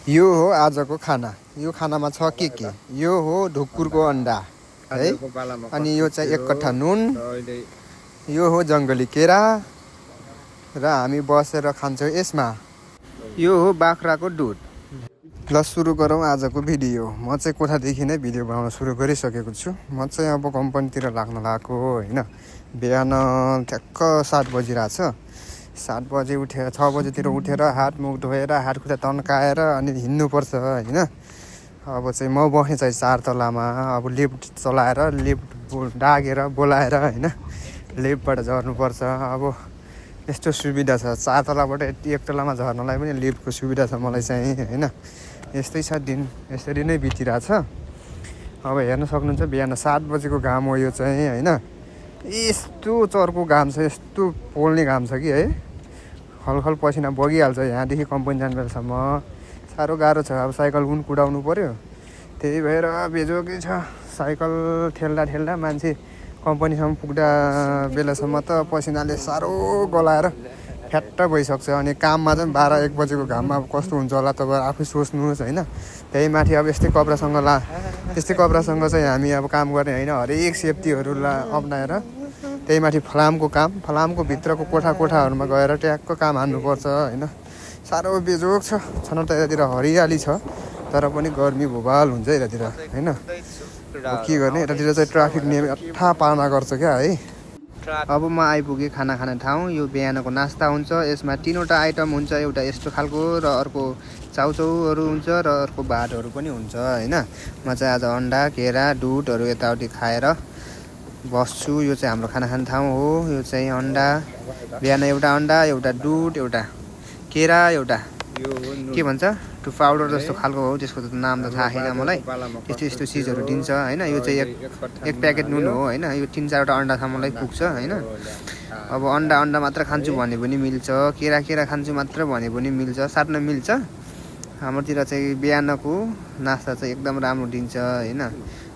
यो हो आजको खाना। यो खानामा छ के यो हो ढुकुरको अन्डा है, अनि यो चाहिँ 1 कट्ठा नुन, यो हो जङ्गली केरा र हामी बसेर खान्छौँ यसमा। यो हो बाख्राको दुध। ल सुरु गरौँ आजको भिडियो। म चाहिँ कोठादेखि नै भिडियो बनाउन सुरु गरिसकेको छु। म चाहिँ अब कम्पनीतिर लाग्न लागेको होइन। बिहान ठ्याक्क 7 बजिरहेछ। 7 बजे उठेर 6 बजेतिर उठेर हात मुख धोएर हात खुट्टा तन्काएर अनि हिँड्नुपर्छ होइन। अब चाहिँ म बस्ने चाहिँ 4 तलामा। अब लिफ्ट चलाएर लिफ्ट डाकेर बोलाएर होइन लिफ्टबाट झर्नुपर्छ। अब यस्तो सुविधा छ 4 तलाबाट 1 तलामा झर्नलाई पनि लिफ्टको सुविधा छ मलाई चाहिँ होइन। यस्तै छ दिन, यसरी नै बितिरहेछ। अब हेर्न सक्नुहुन्छ बिहान 7 बजेको घाम हो यो चाहिँ होइन। यस्तो चर्को घाम छ, यस्तो पोल्ने घाम छ कि है, खलखल पसिना बगिहाल्छ यहाँदेखि कम्पनी जाने बेलासम्म। साह्रो गाह्रो छ। अब साइकल पनि कुदाउनु पऱ्यो, त्यही भएर बेजोकै छ। साइकल ठेल्दा ठेल्दा मान्छे कम्पनीसम्म पुग्दा बेलासम्म त पसिनाले साह्रो गलाएर फ्याट्ट भइसक्छ। अनि काममा चाहिँ 12-1 बजेको घाममा कस्तो हुन्छ होला तपाईँ आफै सोच्नुहोस् होइन। त्यही माथि अब यस्तै कपडासँग चाहिँ हामी अब काम गर्ने होइन, हरेक सेफ्टीहरू अप्नाएर त्यही माथि फलामको भित्रको कोठाहरूमा गएर ट्याक्क काम हान्नुपर्छ होइन। साह्रो बेजोग छ। छन त यतातिर हरियाली छ तर पनि गर्मी भुबाल हुन्छ यतातिर होइन। अब के गर्ने, यतातिर चाहिँ ट्राफिक नियम अठा पालना गर्छ क्या है। अब म आइपुगेँ खाना खाने ठाउँ। यो बिहानको नास्ता हुन्छ। यसमा 3वटा आइटम हुन्छ। एउटा यस्तो खालको र अर्को चाउचाउहरू हुन्छ र अर्को भातहरू पनि हुन्छ होइन। म चाहिँ आज अन्डा केरा दुधहरू यताउति खाएर बस्छु। यो चाहिँ हाम्रो खाना खाने ठाउँ हो। यो चाहिँ अन्डा, बिहान एउटा अन्डा, एउटा दुध, एउटा केरा, एउटा के भन्छ त्यो पाउडर जस्तो खालको हो, त्यसको त नाम त थाहा छैन मलाई। यस्तो चिजहरू दिन्छ होइन। यो चाहिँ एक प्याकेट नुन हो होइन। यो 3-4वटा अन्डासम्मलाई पुग्छ होइन। अब अन्डा मात्र खान्छु भने पनि मिल्छ, केरा खान्छु मात्र भने पनि मिल्छ, साट्न मिल्छ। हाम्रोतिर चाहिँ बिहानको नास्ता चाहिँ एकदम राम्रो दिन्छ होइन।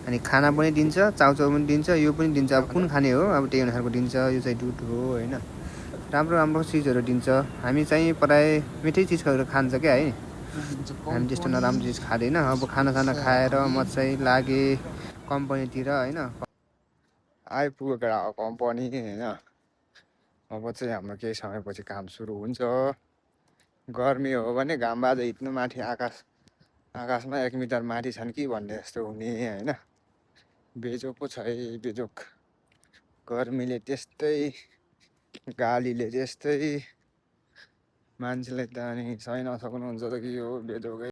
अनि खाना पनि दिन्छ, चाउचाउ पनि दिन्छ, यो पनि दिन्छ। अब कुन खाने हो अब त्यही अनुसारको दिन्छ। यो चाहिँ दुध हो होइन। राम्रो चिजहरू दिन्छ। हामी चाहिँ प्राय मिठै चिजहरू खान्छ क्या है। हामी त्यस्तो नराम्रो चिज खाँदैन। अब खाना खाएर म चाहिँ लागेँ कम्पनीतिर होइन। आइपुगेको कम्पनी होइन। अब चाहिँ हाम्रो केही समयपछि काम सुरु हुन्छ। गर्मी हो भने घामबाज हिँड्नु माथि आकाशमा 1 मिटर माथि छन् कि भन्ने जस्तो हुने होइन। बेजोग पो छ है बेजोग। गर्मीले त्यस्तै, गालीले त्यस्तै, मान्छेलाई त अनि सही नसक्नुहुन्छ त कि हो बेजोगै।